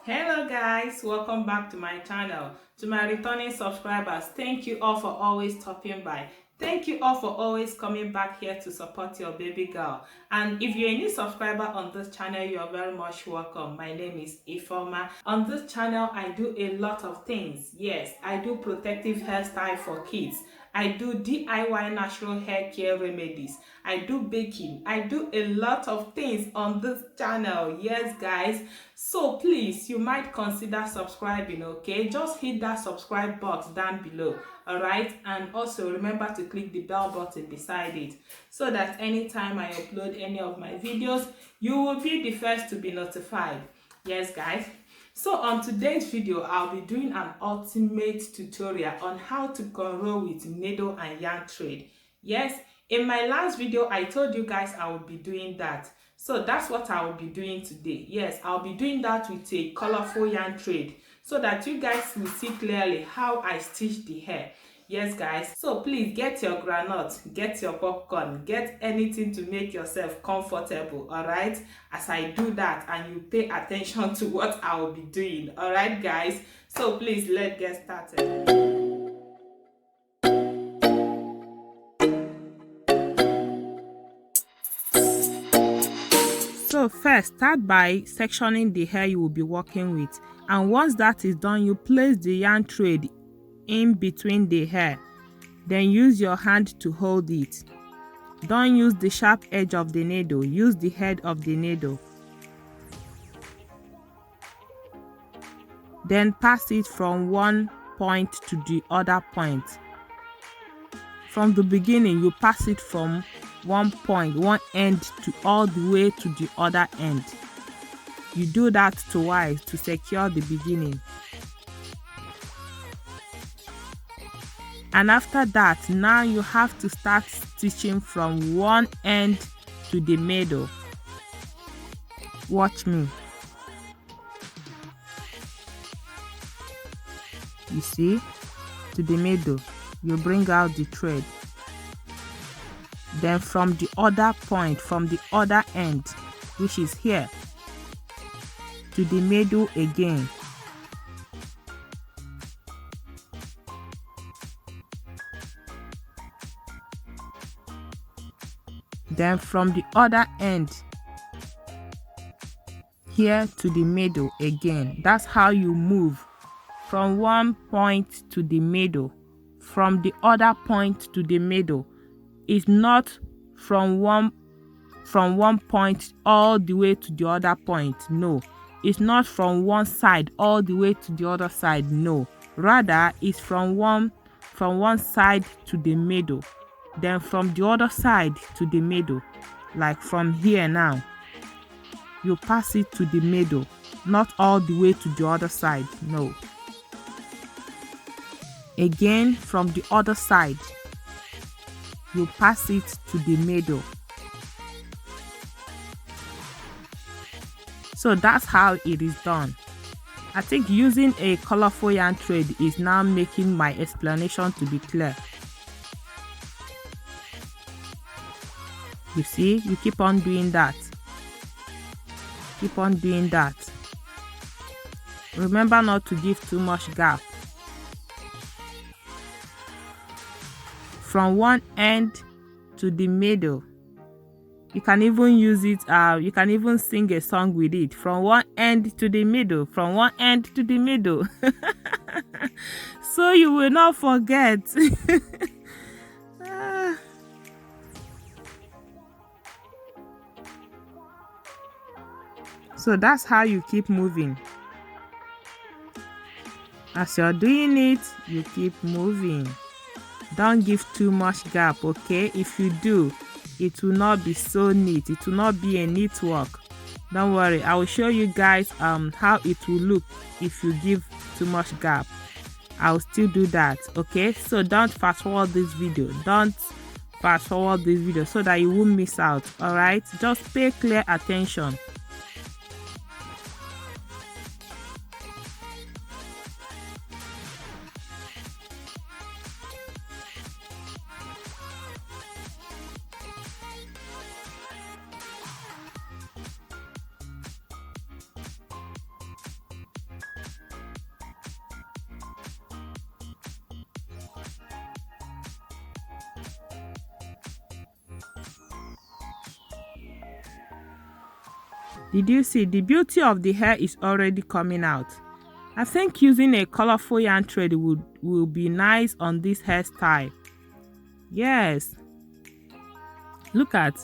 Hello guys, welcome back to my channel. To my returning subscribers, thank you all for always stopping by. Thank you all for always coming back here to support your baby girl. And if you're a new subscriber on this channel, you are very much welcome. My name is Ifeoma. On this channel, I do a lot of things. Yes, I do protective hairstyle for kids. I do DIY natural hair care remedies. I do baking. I do a lot of things on this channel. Yes, guys. So please, you might consider subscribing, okay? Just hit that subscribe box down below, all right? And also remember to click the bell button beside it so that anytime I upload any of my videos, you will be the first to be notified. Yes, guys. So on today's video, I'll be doing an ultimate tutorial on how to cornrow with needle and yarn thread. Yes, in my last video, I told you guys I would be doing that. So that's what I will be doing today. Yes, I'll be doing that with a colorful yarn thread so that you guys will see clearly how I stitch the hair. Yes, guys. So please get your granite, get your popcorn, get anything to make yourself comfortable, all right? As I do that and you pay attention to what I will be doing, all right, guys? So please, let's get started. So first, start by sectioning the hair you will be working with, and once that is done, you place the yarn thread in between the hair. Then use your hand to hold it. Don't use the sharp edge of the needle, use the head of the needle. Then pass it from one point to the other point. From the beginning, you pass it from one end to all the way to the other end. You do that twice to secure the beginning. And after that, now you have to start stitching from one end to the middle. Watch me. You see, to the middle, you bring out the thread. Then from the other point, from the other end, which is here, to the middle again. Then from the other end, here to the middle again. That's how you move from one point to the middle, from the other point to the middle. It's not from one point all the way to the other point. No, it's not from one side all the way to the other side. No, rather it's from one side to the middle, then from the other side to the middle. Like from here now, you pass it to the middle, not all the way to the other side. No, again from the other side, you pass it to the middle. So that's how it is done. I think using a colorful yarn thread is now making my explanation to be clear. You see, you keep on doing that. Keep on doing that. Remember not to give too much gap. From one end to the middle. You can even use it, you can even sing a song with it. From one end to the middle, from one end to the middle. So you will not forget. So that's how you keep moving. As you're doing it, you keep moving. Don't give too much gap, okay? If you do, it will not be so neat. It will not be a neat work. Don't worry, I will show you guys how it will look if you give too much gap. I'll still do that, okay? So don't fast forward this video. Don't fast forward this video so that you won't miss out, all right? Just pay clear attention. Did you see? The beauty of the hair is already coming out. I think using a colorful yarn thread will be nice on this hairstyle. Yes. Look at.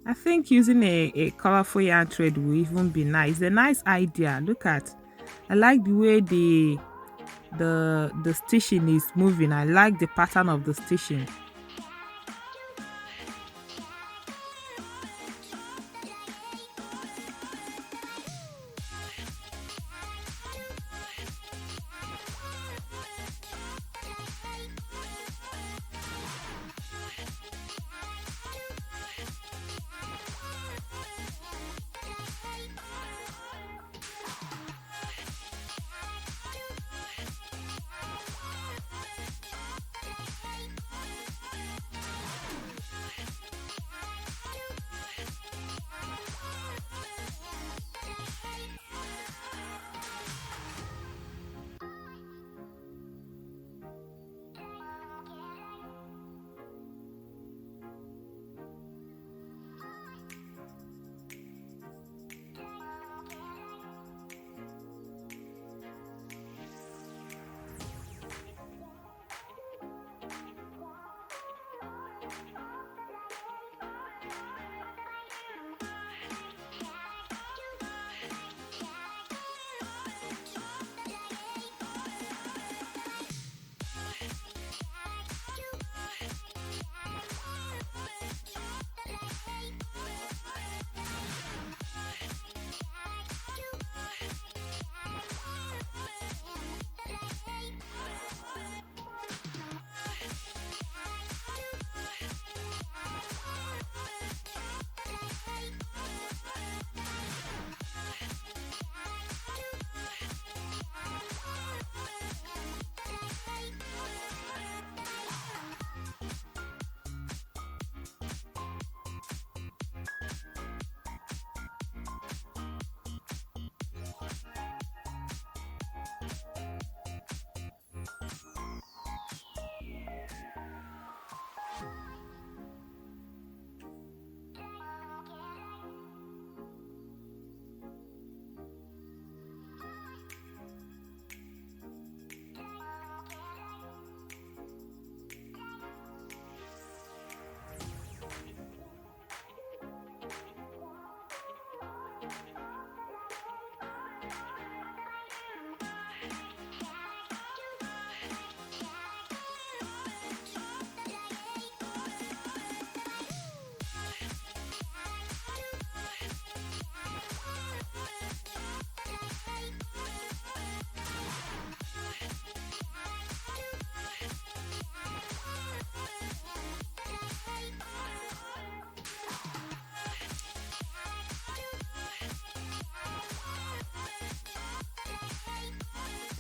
I think using a colorful yarn thread will even be nice. It's a nice idea. Look at. I like the way the stitching is moving. I like the pattern of the stitching.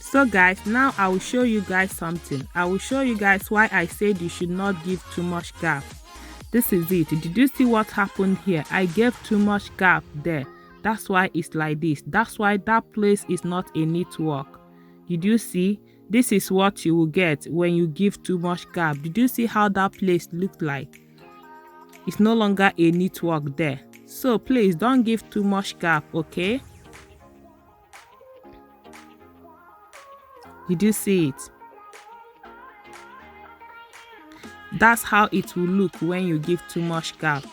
So guys, now I will show you guys something. I will show you guys why I said you should not give too much gap. This is it. Did you see what happened here? I gave too much gap there. That's why it's like this. That's why that place is not a neat work. Did you see? This is what you will get when you give too much gap. Did you see how that place looked like? It's no longer a neat work there. So please don't give too much gap, okay? Did you see it? That's how it will look when you give too much gap.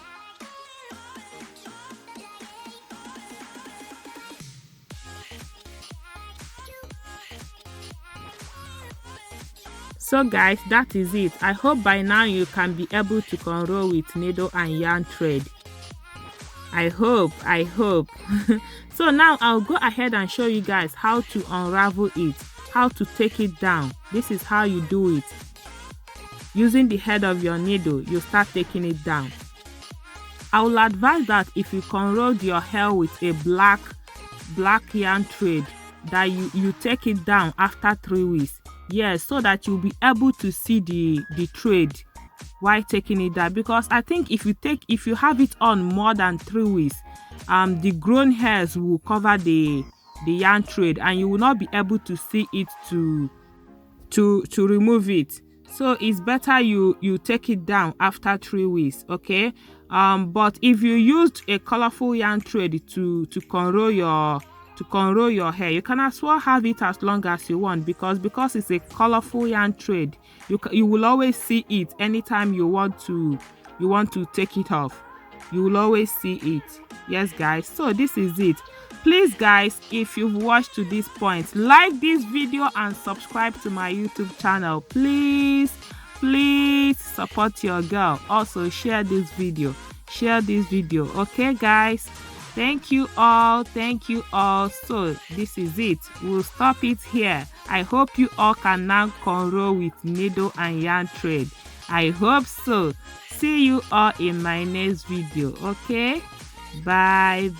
So guys, that is it. I hope by now you can be able to cornrow with needle and yarn thread. I hope. So now I'll go ahead and show you guys how to unravel it, how to take it down. This is how you do it. Using the head of your needle, you start taking it down. I will advise that if you cornrow your hair with a black yarn thread, that you take it down after 3 weeks. Yes, so that you'll be able to see the thread while taking it down. Because I think if you have it on more than 3 weeks, the grown hairs will cover the yarn thread and you will not be able to see it to remove it. So it's better you take it down after 3 weeks, okay? But if you used a colorful yarn thread to cornrow your hair, you can as well have it as long as you want, because it's a colorful yarn thread, you will always see it anytime you want to take it off. You will always see it. Yes guys, so this is it. Please guys, if you've watched to this point, like this video and subscribe to my YouTube channel. Please support your girl. Also share this video, okay guys? Thank you all. So this is it, we'll stop it here. I hope you all can now cornrow with needle and yarn thread. I hope so. See you all in my next video. Okay, bye.